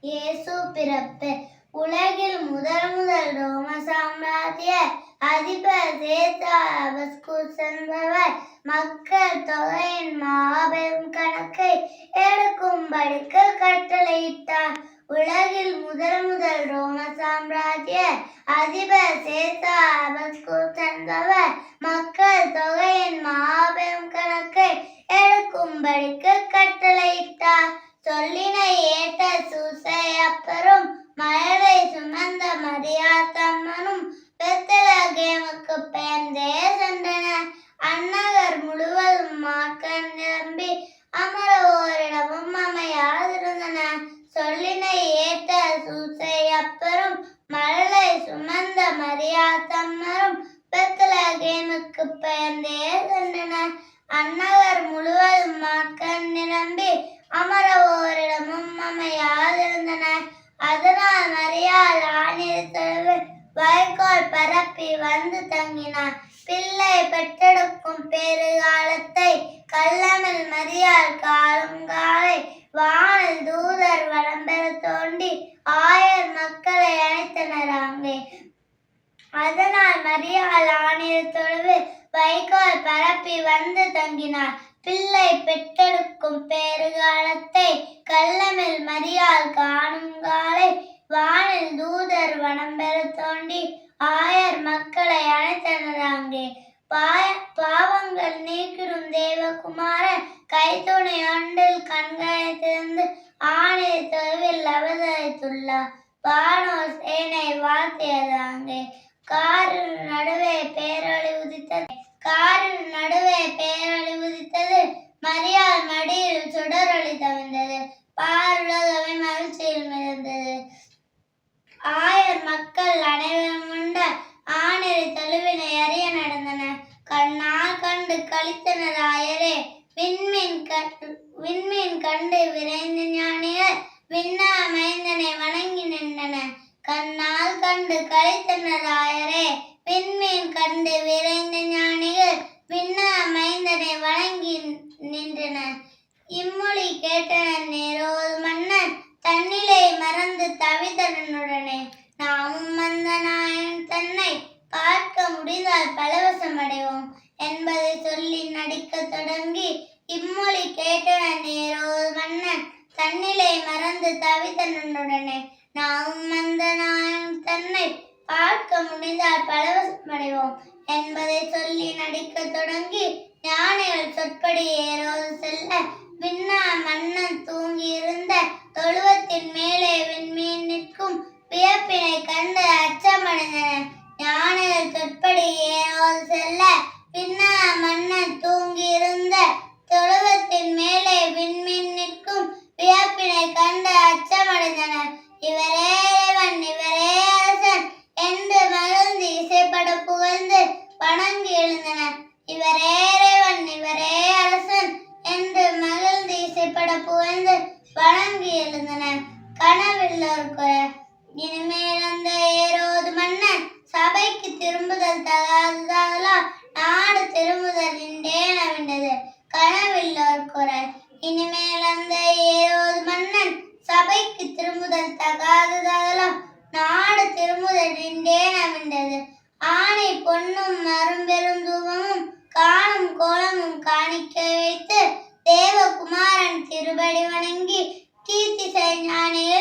இயேசு பிறப்பு. உலகில் முதல் ரோம சாம்ராஜ்ய அதிபர் சேசாவஸ்குஸ் என்பவர் மக்கள் தொகையின் மாபெரும் கணக்கை எடுக்கும்படிக்கு கட்டளையிட்டார். உலகில் முதல் ரோம சாம்ராஜ்ய அதிபர் சேசாவஸ்குஸ் என்பவர் மக்கள் தொகையின் மாபெரும் கணக்கை எடுக்கும்படிக்கு கட்டளையிட்டார். சொல்லினை ஏற்ற சூசையப்பரும் மழலை சுமந்த மரியாத்தம்மனும் பெத்லகேமுக்கு பெயர்ந்தே சென்றனர். அந்நகர் முழுவதும் மாட்கள் நிரம்பி அமர ஓரிடமும் அமையாதிருந்தன. சொல்லினை ஏற்ற சூசையப்பரும் மழலை சுமந்த மரியாத்தம்மரும் பெத்லகேமுக்கு பெயர்ந்தே சென்றனர். அந்நகர் முழுவதும் மாட்கள் நிரம்பி அமர ஓரிடமும் அமையாதிருந்தன. அதனால் மரியாள் ஆணிருத்தொழுவு வைக்கோல் பரப்பி வந்து தங்கினார். பிள்ளை பெற்றெடுக்கும் பேறுகாலத்தை கள்ளமில் மரியாள் காலும் காலை வானில் தூதர் வளம்பெற தோண்டி 1000 மக்களை அழைத்தனர் அங்கே. அதனால் மரியாள் ஆணிருத்தொழுவு வைக்கோல் பரப்பி வந்து தங்கினார். பிள்ளை பெற்றெடுக்கும் பேறுகாலத்தை கள்ளமில் மரியாள் காணும் காலை வானில் தூதர் வனம்பெற தோண்டி 1000 மக்களை அழைத்தனர் அங்கே. பாவங்கள் நீக்கிடும் தேவகுமாரன் கைத்துணை ஒன்றில் கண்களை திறந்து ஆணிர் தொழுவில் அவதரித்துள்ளார். வானோர் சேனை வாழ்த்தியது அங்கே. காரின் நடுவே பேரொளி உதித்தது. மரியாள் மடியில் சுடரொளி தவிர்ந்தது. பாருலகமே மகிழ்ச்சியில் மிதந்தது. 1000 மக்கள் அனைவரும் உண்ட ஆணிரை தழுவினை அறிய நடந்தனர். கண்ணால் கண்டு களித்தனர் ஆயரே. விண்மீன் கண்டு விரைந்த ஞானியர் விண்ணா மைந்தனை வணங்கி நின்றனர். கண்ணால் கண்டு களித்தனர் ஆயரே. விண்மீன் கண்டு விரைந்த ஞானிகள் விண்ணா மைந்தனை வணங்கி நின்றனர். இம்மொழி கேட்டனர் நேரோது மன்னன் தன்னிலை மறந்து தவித்தனுடனே. நாமும் அந்த நாயன் தன்னை பார்க்க முடிந்தால் பலவசம் அடைவோம் என்பதை சொல்லி நடிக்க தொடங்கி இம்மொழி கேட்டனர் நேரோது மன்னன் தன்னிலை மறந்து தவித்தனுடனே. நாமும் அந்த நாயன் தன்னை பார்க்க முடிந்தால் பலவசம் அடைவோம் என்பதை சொல்லி நடிக்க தொடங்கி ஞானிகள் சொற்படி ஏரோது செல்ல விண்ணா மன்னன் தூங்கி இருந்த தொழுவத்தின் மேலே விண்மீன் நிற்கும் வியப்பினை கண்டு அச்சமடைந்தனர். ஞானிகள் சொற்படி ஏரோது செல்ல விண்ணா மன்னன் தூங்கி இருந்த தொழுவத்தின் மேலே விண்மீன் நிற்கும் வியப்பினை கண்டு அச்சமடைந்தனர். இவரே இறைவன், இவரே அரசன் என்று மகிழ்ந்து இசைப்பட புகழ்ந்து வணங்கி எழுந்தனர். இவரே இறைவன், இவரே அரசன் என்று மகிழ்ந்து இசைப்பட புகழ்ந்து வணங்கி எழுந்தனர். கனவில்லோர் இனிமேல் அந்த ஏரோது மன்னன் சபைக்கு திரும்புதல் தகாததால் நாடு திரும்புதல் நின்றேனவிண்டது. கனவில்லோர் குரல். இனிமேல் அந்த ஏரோது மன்னன் சபைக்கு திரும்புதல் தகாததால் நாடு திரும்புதல் நின்றேனவிண்டது. ஆணை பொன்னும் அரும்பெரும் தூபமும் காணும் கோலமும் காணிக்கை வைத்து தேவகுமாரன் திருபடி வணங்கி கீர்த்திசை ஞானிகள்